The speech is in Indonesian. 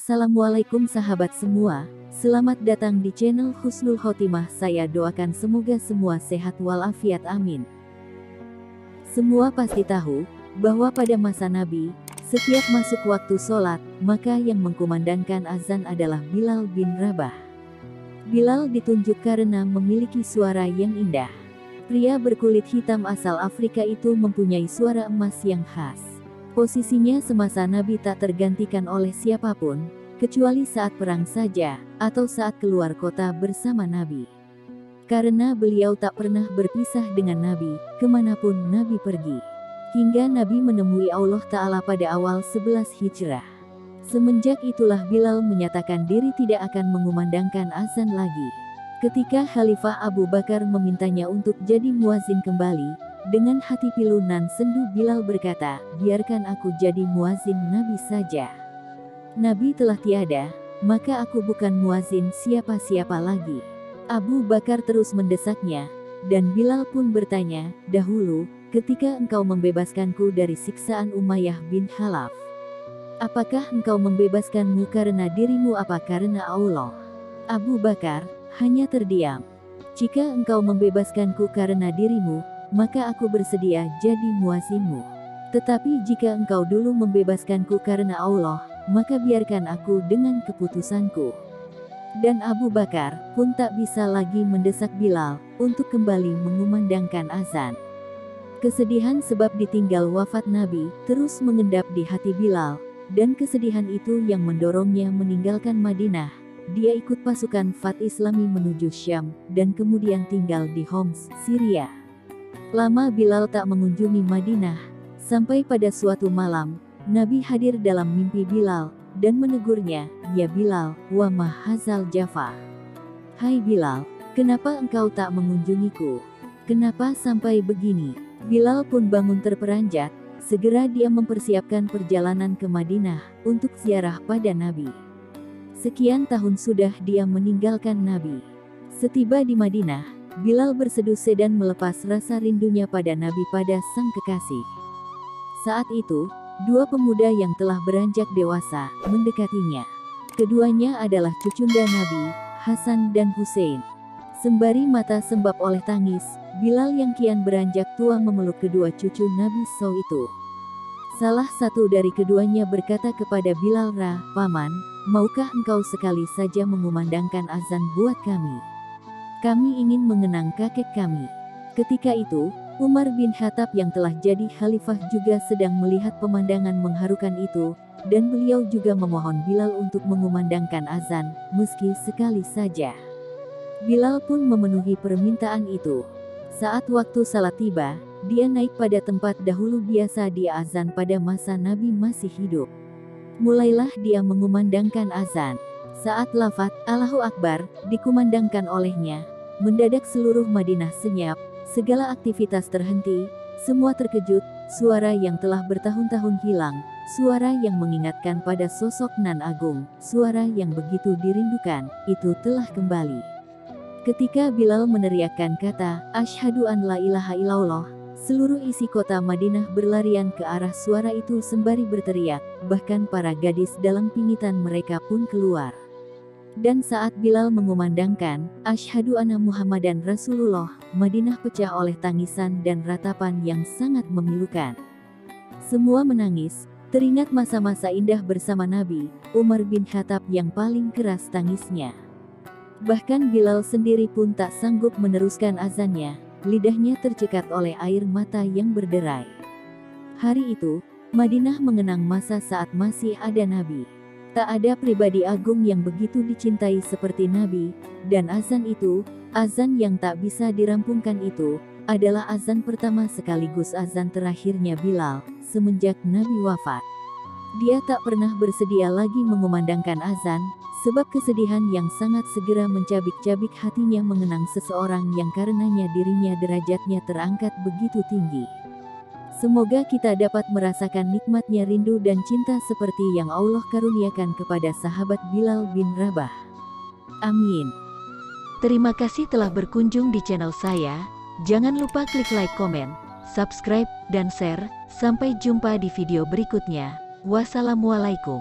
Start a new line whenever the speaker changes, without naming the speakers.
Assalamualaikum sahabat semua, selamat datang di channel Husnul Khotimah. Saya doakan semoga semua sehat walafiat, amin. Semua pasti tahu bahwa pada masa Nabi, setiap masuk waktu sholat, maka yang mengkumandangkan azan adalah Bilal bin Rabah. Bilal ditunjuk karena memiliki suara yang indah. Pria berkulit hitam asal Afrika itu mempunyai suara emas yang khas. Posisinya semasa Nabi tak tergantikan oleh siapapun, kecuali saat perang saja, atau saat keluar kota bersama Nabi. Karena beliau tak pernah berpisah dengan Nabi, kemanapun Nabi pergi. Hingga Nabi menemui Allah Ta'ala pada awal 11 Hijrah. Semenjak itulah Bilal menyatakan diri tidak akan mengumandangkan azan lagi. Ketika Khalifah Abu Bakar memintanya untuk jadi muazin kembali, dengan hati pilu nan sendu Bilal berkata, biarkan aku jadi muazin Nabi saja. Nabi telah tiada, maka aku bukan muazin siapa-siapa lagi. Abu Bakar terus mendesaknya, dan Bilal pun bertanya, dahulu, ketika engkau membebaskanku dari siksaan Umayyah bin Khalaf, apakah engkau membebaskanmu karena dirimu apa karena Allah? Abu Bakar hanya terdiam. Jika engkau membebaskanku karena dirimu, maka aku bersedia jadi muazinmu. Tetapi jika engkau dulu membebaskanku karena Allah, maka biarkan aku dengan keputusanku. Dan Abu Bakar pun tak bisa lagi mendesak Bilal untuk kembali mengumandangkan azan. Kesedihan sebab ditinggal wafat Nabi terus mengendap di hati Bilal, dan kesedihan itu yang mendorongnya meninggalkan Madinah. Dia ikut pasukan Fath Islami menuju Syam, dan kemudian tinggal di Homs, Syria. Lama Bilal tak mengunjungi Madinah, sampai pada suatu malam, Nabi hadir dalam mimpi Bilal, dan menegurnya, ya Bilal, wa ma hazal jafa. Hai Bilal, kenapa engkau tak mengunjungiku? Kenapa sampai begini? Bilal pun bangun terperanjat, segera dia mempersiapkan perjalanan ke Madinah, untuk ziarah pada Nabi. Sekian tahun sudah dia meninggalkan Nabi. Setiba di Madinah, Bilal berseduh dan melepas rasa rindunya pada Nabi pada sang kekasih. Saat itu, dua pemuda yang telah beranjak dewasa mendekatinya. Keduanya adalah cucunda Nabi, Hasan dan Hussein. Sembari mata sembab oleh tangis, Bilal yang kian beranjak tua memeluk kedua cucu Nabi itu. Salah satu dari keduanya berkata kepada Bilal, Paman, maukah engkau sekali saja mengumandangkan azan buat kami? Kami ingin mengenang kakek kami. Ketika itu, Umar bin Khattab yang telah jadi khalifah juga sedang melihat pemandangan mengharukan itu, dan beliau juga memohon Bilal untuk mengumandangkan azan, meski sekali saja. Bilal pun memenuhi permintaan itu. Saat waktu salat tiba, dia naik pada tempat dahulu biasa dia azan pada masa Nabi masih hidup. Mulailah dia mengumandangkan azan. Saat lafaz Allahu Akbar dikumandangkan olehnya, mendadak seluruh Madinah senyap, segala aktivitas terhenti, semua terkejut, suara yang telah bertahun-tahun hilang, suara yang mengingatkan pada sosok nan agung, suara yang begitu dirindukan, itu telah kembali. Ketika Bilal meneriakkan kata, Asyhadu an la ilaha illallah, seluruh isi kota Madinah berlarian ke arah suara itu sembari berteriak, bahkan para gadis dalam pingitan mereka pun keluar. Dan saat Bilal mengumandangkan, Asyhadu anna Muhammadan Rasulullah, Madinah pecah oleh tangisan dan ratapan yang sangat memilukan. Semua menangis, teringat masa-masa indah bersama Nabi. Umar bin Khattab yang paling keras tangisnya. Bahkan Bilal sendiri pun tak sanggup meneruskan azannya, lidahnya tercekat oleh air mata yang berderai. Hari itu, Madinah mengenang masa saat masih ada Nabi. Tak ada pribadi agung yang begitu dicintai seperti Nabi, dan azan itu, azan yang tak bisa dirampungkan itu, adalah azan pertama sekaligus azan terakhirnya Bilal, semenjak Nabi wafat. Dia tak pernah bersedia lagi mengumandangkan azan, sebab kesedihan yang sangat segera mencabik-cabik hatinya mengenang seseorang yang karenanya dirinya derajatnya terangkat begitu tinggi. Semoga kita dapat merasakan nikmatnya rindu dan cinta seperti yang Allah karuniakan kepada sahabat Bilal bin Rabah. Amin. Terima kasih telah berkunjung di channel saya. Jangan lupa klik like, komen, subscribe, dan share. Sampai jumpa di video berikutnya. Wassalamualaikum.